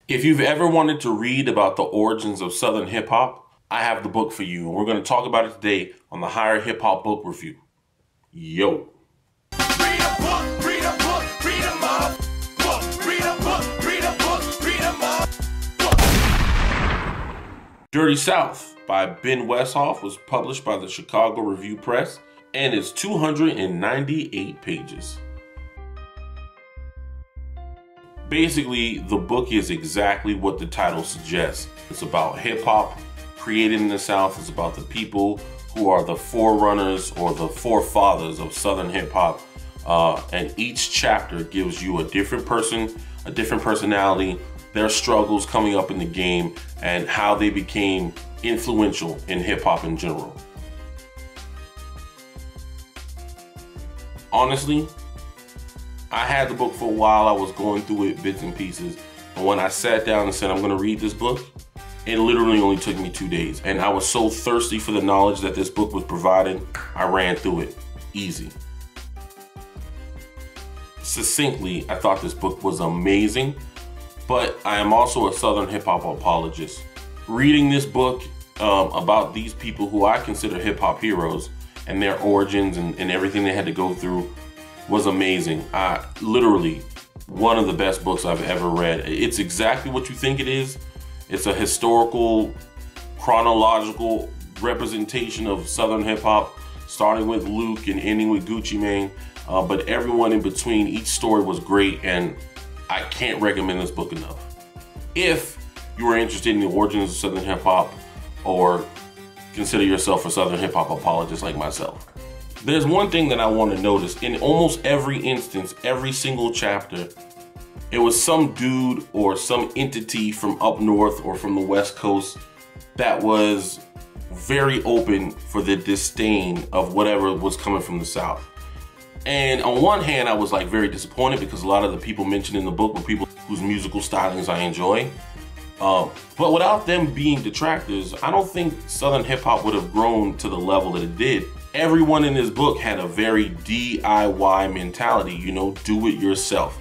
If you've ever wanted to read about the origins of Southern hip hop, I have the book for you, and we're going to talk about it today on the Higher Hip Hop Book Review. Yo. Read a book, read a book, read 'em up. Book, read a book, read a book, read 'em up. Dirty South by Ben Westhoff was published by the Chicago Review Press, and it's 298 pages. Basically, the book is exactly what the title suggests. It's about hip hop created in the South. It's about the people who are the forerunners or the forefathers of Southern hip hop. And each chapter gives you a different person, a different personality, their struggles coming up in the game, and how they became influential in hip hop in general. Honestly, I had the book for a while. I was going through it bits and pieces. And when I sat down and said, I'm gonna read this book, it literally only took me 2 days. And I was so thirsty for the knowledge that this book was providing, I ran through it easy. Succinctly, I thought this book was amazing, but I am also a Southern hip hop apologist. Reading this book about these people who I consider hip hop heroes and their origins and everything they had to go through was amazing. Literally one of the best books I've ever read. It's exactly what you think it is. It's a historical, chronological representation of Southern hip hop, starting with Luke and ending with Gucci Mane. But everyone in between, each story was great, and I can't recommend this book enough. If you are interested in the origins of Southern hip hop, or consider yourself a Southern hip hop apologist like myself. There's one thing that I want to notice. In almost every instance, every single chapter, it was some dude or some entity from up north or from the West Coast that was very open for the disdain of whatever was coming from the South. And on one hand, I was like very disappointed because a lot of the people mentioned in the book were people whose musical stylings I enjoy. But without them being detractors, I don't think Southern hip hop would have grown to the level that it did. Everyone in this book had a very DIY mentality, you know, do it yourself.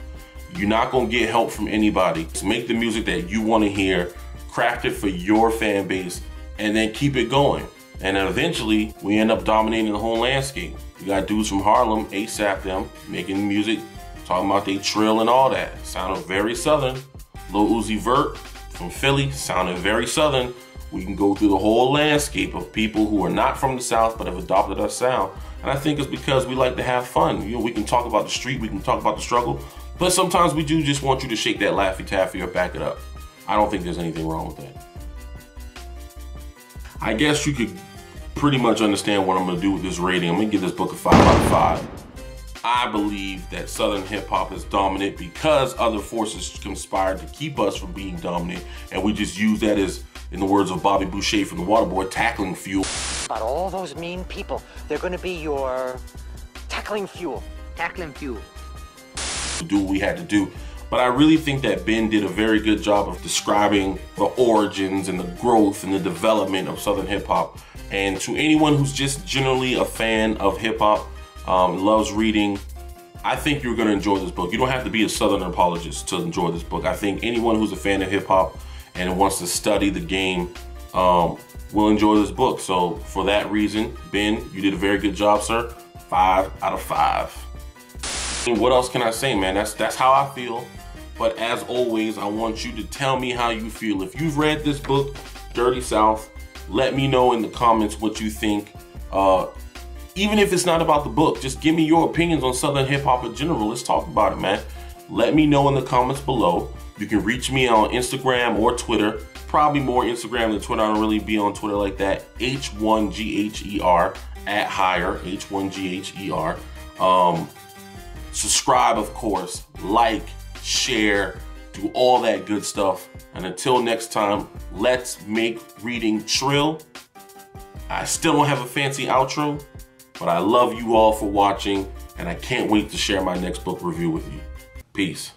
You're not gonna get help from anybody. Just make the music that you wanna hear, craft it for your fan base, and then keep it going. And then eventually, we end up dominating the whole landscape. You got dudes from Harlem, ASAP them, making music, talking about they trill and all that. Sounded very Southern. Lil Uzi Vert from Philly, sounded very Southern. We can go through the whole landscape of people who are not from the South but have adopted our sound. And I think it's because we like to have fun. You know, we can talk about the street, we can talk about the struggle, but sometimes we do just want you to shake that Laffy Taffy or back it up. I don't think there's anything wrong with that. I guess you could pretty much understand what I'm gonna do with this rating. I'm gonna give this book a 5 out of 5. I believe that Southern hip hop is dominant because other forces conspired to keep us from being dominant, and we just use that as, in the words of Bobby Boucher from The Waterboy, tackling fuel. About all those mean people, they're gonna be your tackling fuel. Tackling fuel. To do what we had to do. But I really think that Ben did a very good job of describing the origins and the growth and the development of Southern hip hop. And to anyone who's just generally a fan of hip hop, loves reading, I think you're gonna enjoy this book. You don't have to be a Southern apologist to enjoy this book. I think anyone who's a fan of hip hop and wants to study the game will enjoy this book. So for that reason, Ben, you did a very good job, sir. 5 out of 5. And what else can I say, man? That's how I feel. But as always, I want you to tell me how you feel. If you've read this book, Dirty South, let me know in the comments what you think. Even if it's not about the book, just give me your opinions on Southern hip hop in general. Let's talk about it, man. Let me know in the comments below. You can reach me on Instagram or Twitter. Probably more Instagram than Twitter. I don't really be on Twitter like that. H1GHER at higher, H1GHER. Subscribe, of course. Like, share, do all that good stuff. And until next time, let's make reading trill. I still don't have a fancy outro, but I love you all for watching, and I can't wait to share my next book review with you. Peace.